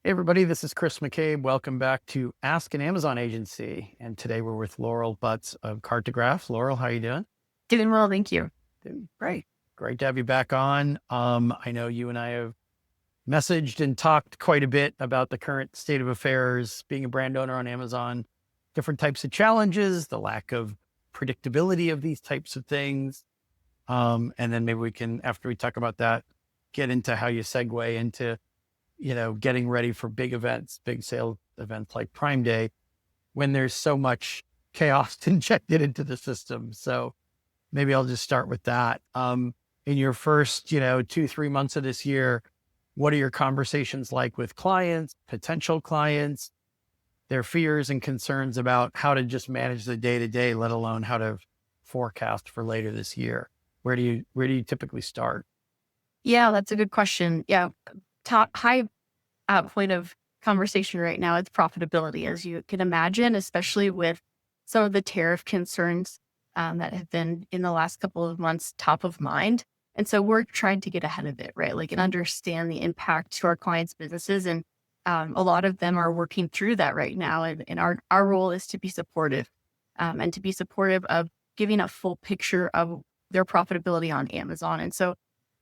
Hey everybody, this is Chris McCabe. Welcome back to Ask an Amazon Agency. And today we're with Laurel Butts of Cartographs. Laurel, how you doing? Doing well, thank you. Doing great. Great to have you back on. I know you and I have messaged and talked quite a bit about the current state of affairs, being a brand owner on Amazon, different types of challenges, the lack of predictability of these types of things. And then maybe we can, after we talk about that, get into how you segue into getting ready for big events, big sale events like Prime Day, when there's so much chaos injected into the system. So maybe I'll just start with that. In your first, 2-3 months of this year, what are your conversations like with clients, potential clients, their fears and concerns about how to just manage the day to day, let alone how to forecast for later this year? Where do you typically start? Yeah, that's a good question. Yeah, top high point of conversation right now is profitability, as you can imagine, especially with some of the tariff concerns that have been in the last couple of months top of mind. And so we're trying to get ahead of it, right? Like and understand the impact to our clients' businesses. And a lot of them are working through that right now. And our role is to be supportive and to be supportive of giving a full picture of their profitability on Amazon. And so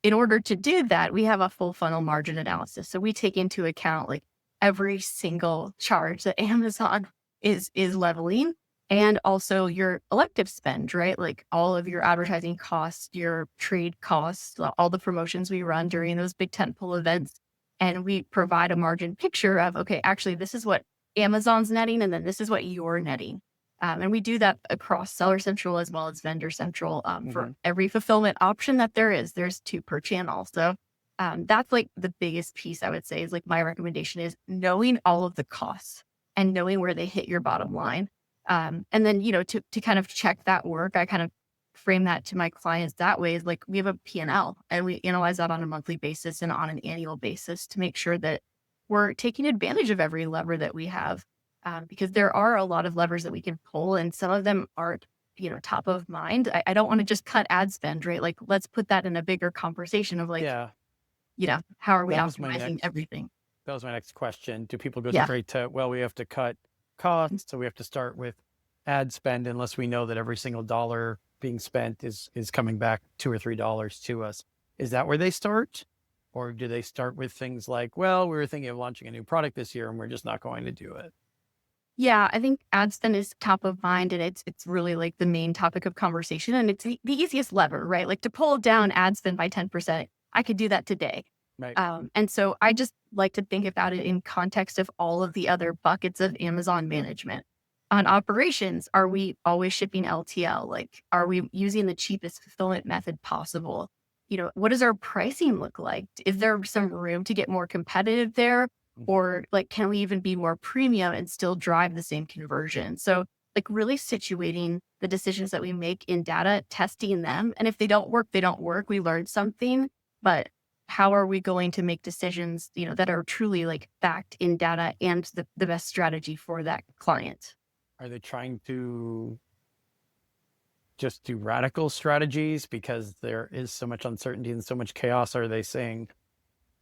in order to do that, we have a full funnel margin analysis. So we take into account like every single charge that Amazon is leveling and also your elective spend, right? Like all of your advertising costs, your trade costs, all the promotions we run during those big tentpole events. And we provide a margin picture of, okay, actually, this is what Amazon's netting, and then this is what you're netting. And we do that across Seller Central as well as Vendor Central for every fulfillment option that there's two per channel. So that's like the biggest piece I would say is like my recommendation is knowing all of the costs and knowing where they hit your bottom line. And then, to kind of check that work, I kind of frame that to my clients that way is like we have a P&L and we analyze that on a monthly basis and on an annual basis to make sure that we're taking advantage of every lever that we have. Because there are a lot of levers that we can pull and some of them aren't, top of mind. I don't want to just cut ad spend, right? Like, let's put that in a bigger conversation of like, Yeah, how are we that was my optimizing next everything? that was my next question. Do people go Yeah. straight to, well, we have to cut costs, so we have to start with ad spend unless we know that every single dollar being spent is coming back $2 or $3 to us? Is that where they start? Or do they start with things like, well, we were thinking of launching a new product this year and we're just not going to do it? Yeah, I think ad spend is top of mind and it's really like the main topic of conversation and it's the easiest lever, right? Like to pull down ad spend by 10%, I could do that today. Right. And so I just like to think about it in context of all of the other buckets of Amazon management. On operations, are we always shipping LTL? Like, are we using the cheapest fulfillment method possible? What does our pricing look like? Is there some room to get more competitive there? Or like, can we even be more premium and still drive the same conversion? So like really situating the decisions that we make in data, testing them. And if they don't work, they don't work. We learned something, but how are we going to make decisions, that are truly like backed in data and the best strategy for that client? Are they trying to just do radical strategies because there is so much uncertainty and so much chaos? Are they saying,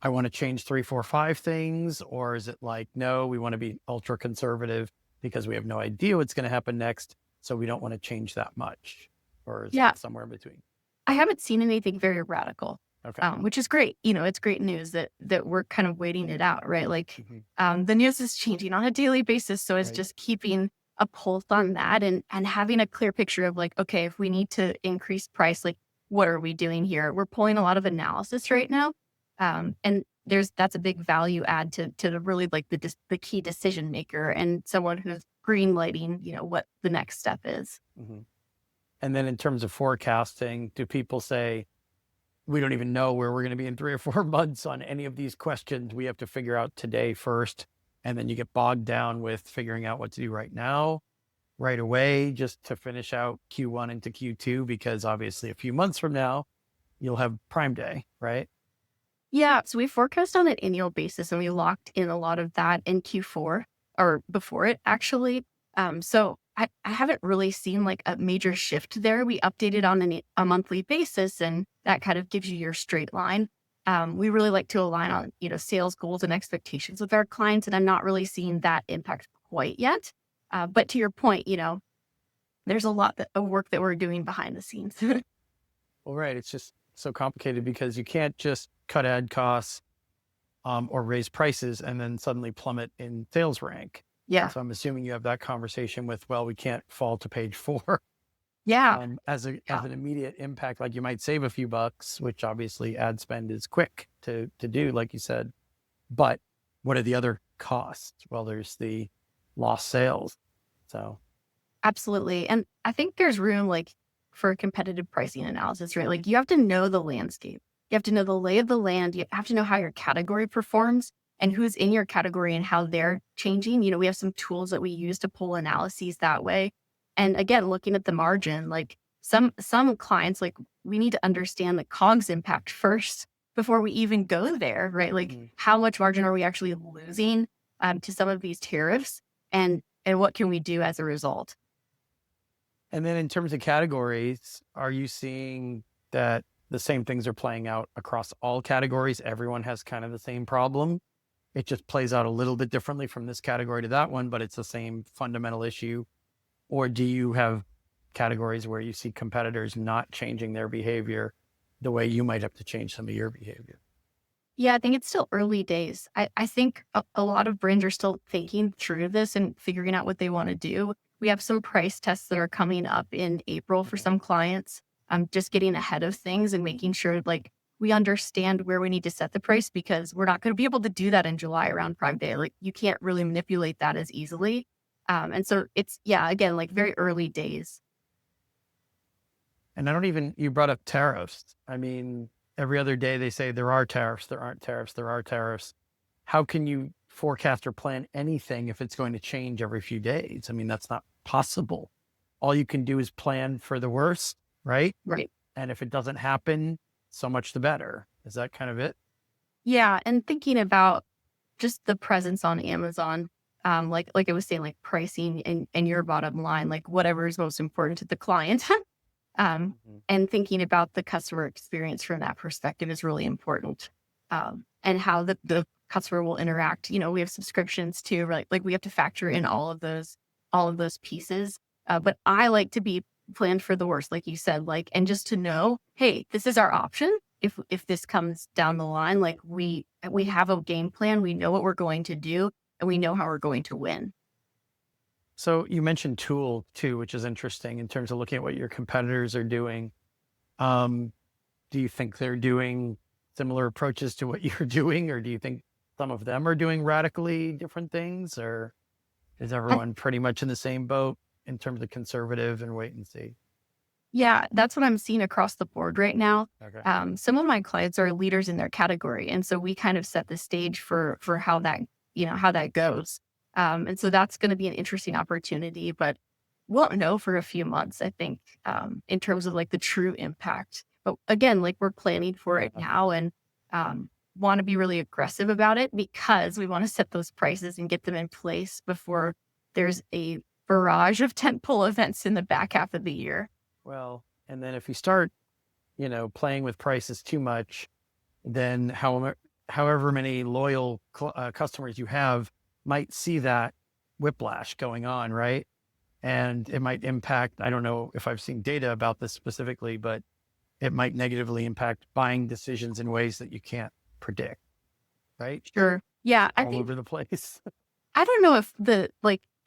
I want to change 3, 4, 5 things? Or is it like, no, we want to be ultra conservative because we have no idea what's going to happen next, so we don't want to change that much? Or is Yeah, it somewhere in between? I haven't seen anything very radical, Okay. which is great. It's great news that we're kind of waiting it out, right? Like the news is changing on a daily basis. So it's Right. just keeping a pulse on that and having a clear picture of like, okay, if we need to increase price, like what are we doing here? We're pulling a lot of analysis right now. And that's a big value add to the really like the key decision maker and someone who's green lighting, what the next step is. Mm-hmm. And then in terms of forecasting, do people say, we don't even know where we're going to be in 3 or 4 months on any of these questions? We have to figure out today first. And then you get bogged down with figuring out what to do right now, right away, just to finish out Q1 into Q2, because obviously a few months from now, you'll have Prime Day, right? Yeah, so we forecast on an annual basis and we locked in a lot of that in Q4 or before it actually. So I haven't really seen like a major shift there. We updated on a monthly basis and that kind of gives you your straight line. We really like to align on, sales goals and expectations with our clients, and I'm not really seeing that impact quite yet. But to your point, there's a lot of work that we're doing behind the scenes. Well, right. It's just so complicated because you can't just cut ad costs or raise prices and then suddenly plummet in sales rank. Yeah. So I'm assuming you have that conversation with, well, we can't fall to page 4 Yeah. as Yeah. an immediate impact. Like you might save a few bucks, which obviously ad spend is quick to do, like you said. But what are the other costs? Well, there's the lost sales. So Absolutely. And I think there's room for competitive pricing analysis, right? Like you have to know the landscape. You have to know the lay of the land. You have to know how your category performs and who's in your category and how they're changing. We have some tools that we use to pull analyses that way. And again, looking at the margin, like some clients, like we need to understand the COGS impact first before we even go there, right? Like how much margin are we actually losing to some of these tariffs, and what can we do as a result? and then in terms of categories, are you seeing that the same things are playing out across all categories? Everyone has kind of the same problem. It just plays out a little bit differently from this category to that one, but it's the same fundamental issue. Or do you have categories where you see competitors not changing their behavior the way you might have to change some of your behavior? Yeah, I think it's still early days. I think a lot of brands are still thinking through this and figuring out what they want to do. We have some price tests that are coming up in April for some clients. Just getting ahead of things and making sure like we understand where we need to set the price, because we're not going to be able to do that in July around Prime Day. Like you can't really manipulate that as easily. And so it's, yeah, again, like very early days. And I don't even, you brought up tariffs. I mean, every other day they say there are tariffs, there aren't tariffs, there are tariffs. How can you forecast or plan anything if it's going to change every few days? I mean, that's not possible. All you can do is plan for the worst, right? Right. And if it doesn't happen, so much the better. Is that kind of it? Yeah. And thinking about just the presence on Amazon, like I was saying, like pricing and your bottom line, like whatever is most important to the client. Mhm. And thinking about the customer experience from that perspective is really important. And how the customer will interact. We have subscriptions too, right? Like we have to factor in all of those pieces. But I like to be planned for the worst, like you said, like, and just to know, hey, this is our option. If this comes down the line, like we have a game plan, we know what we're going to do, and we know how we're going to win. So you mentioned tool too, which is interesting in terms of looking at what your competitors are doing. Um, do you think they're doing similar approaches to what you're doing, or do you think some of them are doing radically different things, or is everyone pretty much in the same boat in terms of conservative and wait and see? Yeah, that's what I'm seeing across the board right now. Okay. Some of my clients are leaders in their category, and so we kind of set the stage for how that how that goes. And so that's going to be an interesting opportunity, but we'll know for a few months, I think, in terms of like the true impact. But again, like we're planning for it now, and want to be really aggressive about it because we want to set those prices and get them in place before there's a barrage of tentpole events in the back half of the year. Well, and then if you start, playing with prices too much, then however many loyal customers you have might see that whiplash going on, right? And it might impact, I don't know if I've seen data about this specifically, but it might negatively impact buying decisions in ways that you can't predict, right? Sure. Yeah, I All think over the place. I don't know if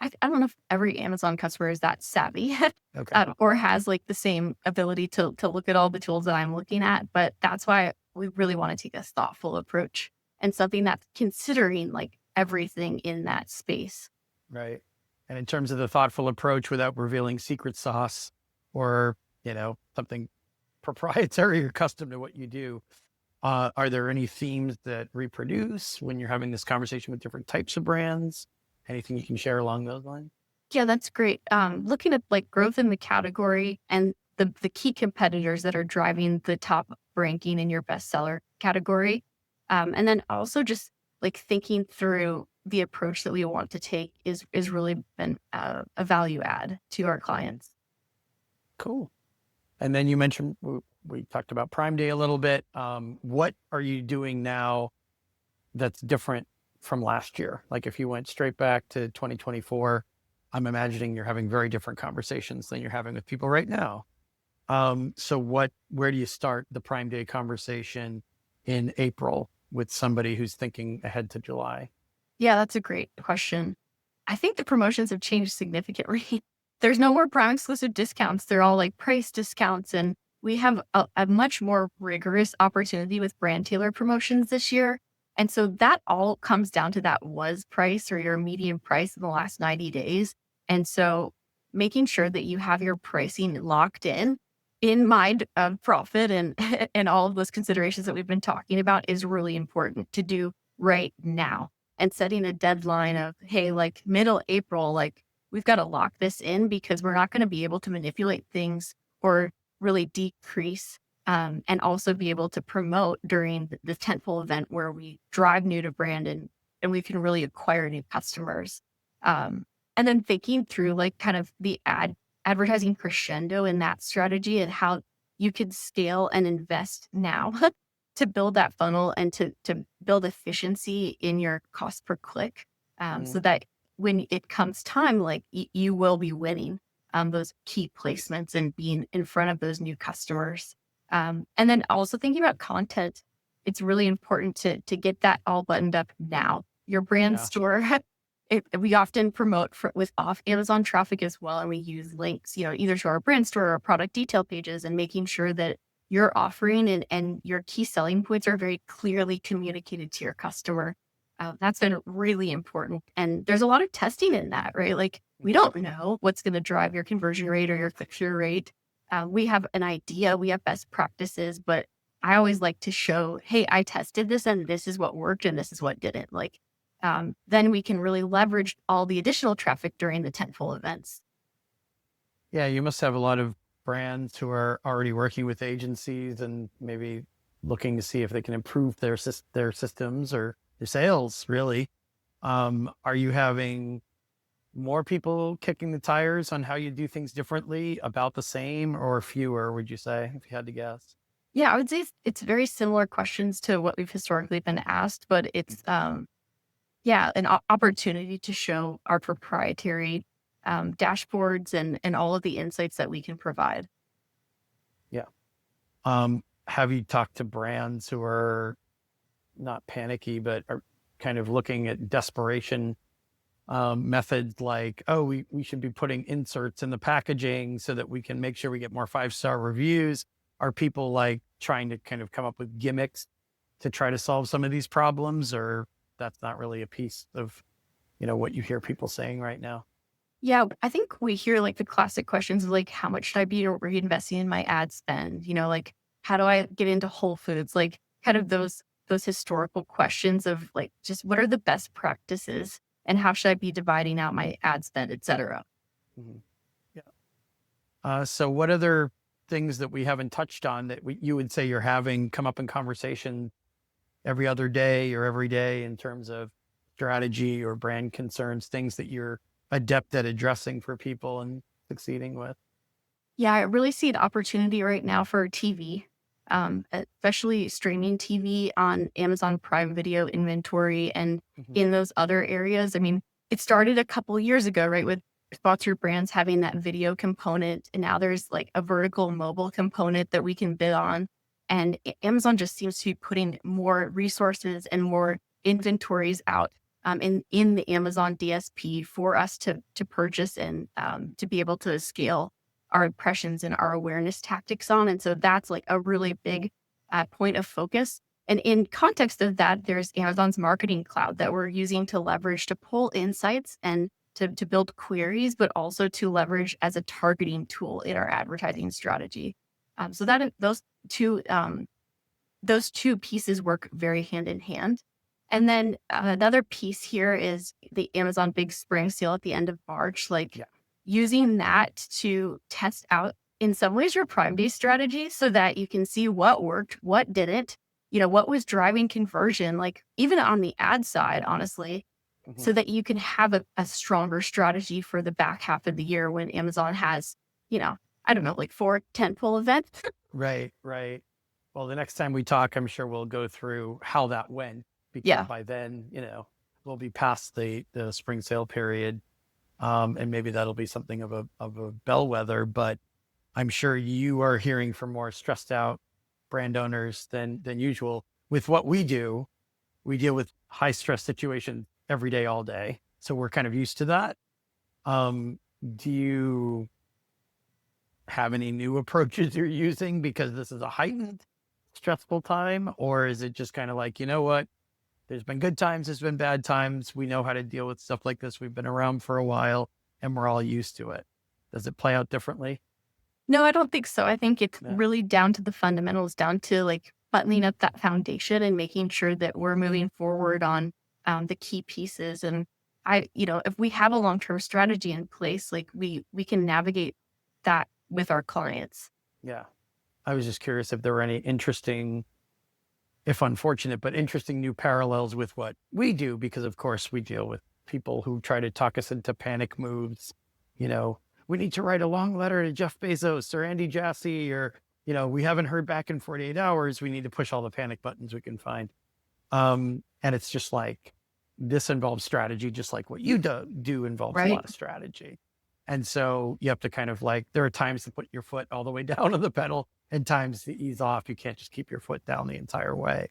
I don't know if every Amazon customer is that savvy, Okay. or has like the same ability to look at all the tools that I'm looking at. But that's why we really want to take a thoughtful approach and something that's considering like everything in that space. Right. And in terms of the thoughtful approach without revealing secret sauce or, something proprietary or custom to what you do, are there any themes that reproduce when you're having this conversation with different types of brands? Anything you can share along those lines? Yeah, that's great. Looking at like growth in the category and the key competitors that are driving the top ranking in your bestseller category. And then also just like thinking through the approach that we want to take is really been a value add to our clients. Cool. And then you mentioned we talked about Prime Day a little bit. What are you doing now that's different from last year? Like if you went straight back to 2024, I'm imagining you're having very different conversations than you're having with people right now. So where do you start the Prime Day conversation in April with somebody who's thinking ahead to July? Yeah, that's a great question. I think the promotions have changed significantly. There's no more Prime exclusive discounts. They're all like price discounts. And we have a much more rigorous opportunity with brand tailored promotions this year. And so that all comes down to that was price or your median price in the last 90 days. And so making sure that you have your pricing locked in mind of profit and and all of those considerations that we've been talking about is really important to do right now, and setting a deadline of, hey, like middle April, like we've got to lock this in because we're not going to be able to manipulate things or really decrease, and also be able to promote during the tentpole event where we drive new to brand and we can really acquire new customers. And then thinking through like kind of the advertising crescendo in that strategy and how you could scale and invest now to build that funnel and to build efficiency in your cost per click, so that when it comes time, like you will be winning those key placements and being in front of those new customers. And then also thinking about content, it's really important to get that all buttoned up now. Your brand Yeah. store, we often promote with off Amazon traffic as well, and we use links, either to our brand store or product detail pages, and making sure that your offering and your key selling points are very clearly communicated to your customer. That's been really important. And there's a lot of testing in that, right? Like we don't know what's going to drive your conversion rate or your click-through rate. We have an idea, we have best practices, but I always like to show, hey, I tested this and this is what worked and this is what didn't. Like, then we can really leverage all the additional traffic during the tentpole events. Yeah, you must have a lot of brands who are already working with agencies and maybe looking to see if they can improve their systems or their sales, really. Are you having more people kicking the tires on how you do things differently, about the same, or fewer, would you say, if you had to guess? Yeah, I would say it's very similar questions to what we've historically been asked, but it's yeah, an opportunity to show our proprietary dashboards and all of the insights that we can provide. Yeah. Have you talked to brands who are not panicky, but are kind of looking at desperation methods like, oh, we should be putting inserts in the packaging so that we can make sure we get more 5-star reviews? Are people like trying to kind of come up with gimmicks to try to solve some of these problems, or that's not really a piece of, what you hear people saying right now? Yeah, I think we hear like the classic questions of like, how much should I be reinvesting in my ad spend? Like, how do I get into Whole Foods? Like, kind of those historical questions of like, just what are the best practices and how should I be dividing out my ad spend, et cetera. Mhm. Yeah. So what other things that we haven't touched on that you would say you're having come up in conversation every other day or every day in terms of strategy or brand concerns, things that you're adept at addressing for people and succeeding with? Yeah, I really see an opportunity right now for TV, especially streaming TV on Amazon Prime Video inventory and Mhm. in those other areas. I mean, it started a couple years ago, right, with sponsored brands having that video component, and now there's like a vertical mobile component that we can bid on. And Amazon just seems to be putting more resources and more inventories out, in the Amazon DSP for us to purchase and to be able to scale our impressions and our awareness tactics on. And so that's like a really big point of focus. And in context of that, there's Amazon's marketing cloud that we're using to leverage to pull insights and to build queries, but also to leverage as a targeting tool in our advertising strategy. So that those two pieces work very hand in hand. And then another piece here is the Amazon Big Spring Sale at the end of March, like Yeah. using that to test out in some ways your Prime Day strategy so that you can see what worked, what didn't, what was driving conversion, like even on the ad side, honestly, Mhm. so that you can have a stronger strategy for the back half of the year when Amazon has, you know, I don't know, like 4 tentpole events. Right, right. Well, the next time we talk, I'm sure we'll go through how that went because Yeah. by then, we'll be past the spring sale period. And maybe that'll be something of a bellwether, but I'm sure you are hearing from more stressed out brand owners than usual. With what we do, we deal with high stress situations every day, all day. So we're kind of used to that. Um, do you have any new approaches you're using because this is a heightened stressful time? Or is it just kind of like, you know what? There's been good times, there's been bad times. We know how to deal with stuff like this. We've been around for a while and we're all used to it. Does it play out differently? No, I don't think so. I think it's Yeah. really down to the fundamentals, down to like buttoning up that foundation and making sure that we're moving forward on the key pieces. And if we have a long-term strategy in place, like we can navigate that with our clients. Yeah. I was just curious if there were any interesting, if unfortunate, but interesting new parallels with what we do, because of course we deal with people who try to talk us into panic moves. You know, we need to write a long letter to Jeff Bezos or Andy Jassy, or, we haven't heard back in 48 hours. We need to push all the panic buttons we can find. And it's just like, this involves strategy, just like what you do involves a lot Right. of strategy. And so you have to kind of like, there are times to put your foot all the way down on the pedal and times to ease off. You can't just keep your foot down the entire way.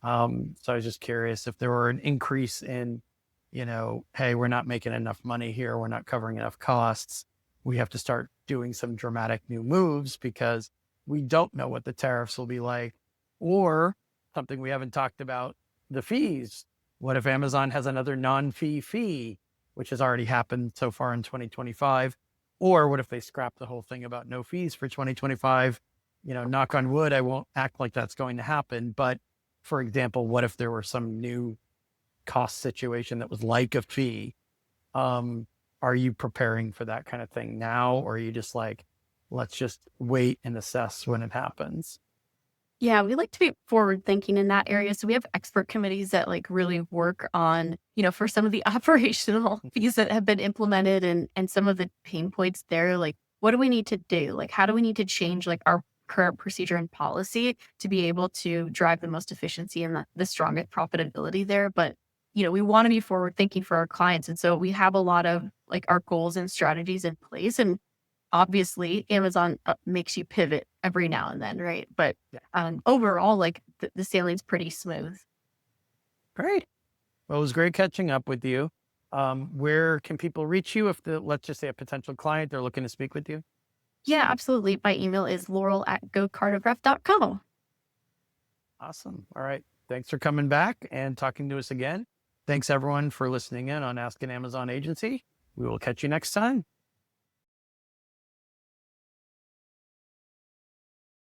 So I was just curious if there were an increase in, hey, we're not making enough money here. We're not covering enough costs. We have to start doing some dramatic new moves because we don't know what the tariffs will be like, or something we haven't talked about, the fees. What if Amazon has another non-fee fee, which has already happened so far in 2025? Or what if they scrap the whole thing about no fees for 2025? Knock on wood, I won't act like that's going to happen. But for example, what if there were some new cost situation that was like a fee? Are you preparing for that kind of thing now? Or are you just like, let's just wait and assess when it happens? Yeah, we like to be forward thinking in that area. So we have expert committees that like really work on, for some of the operational fees that have been implemented and some of the pain points there, like what do we need to do? Like how do we need to change like our current procedure and policy to be able to drive the most efficiency and the strongest profitability there? But we want to be forward thinking for our clients. And so we have a lot of like our goals and strategies in place. And obviously, Amazon makes you pivot every now and then, right? But Yeah. overall, like the sailing's pretty smooth. Great. Well, it was great catching up with you. Where can people reach you if let's just say a potential client, they're looking to speak with you? Yeah, absolutely. My email is laurel@gocartograph.com. Awesome. All right. Thanks for coming back and talking to us again. Thanks everyone for listening in on Ask an Amazon Agency. We will catch you next time.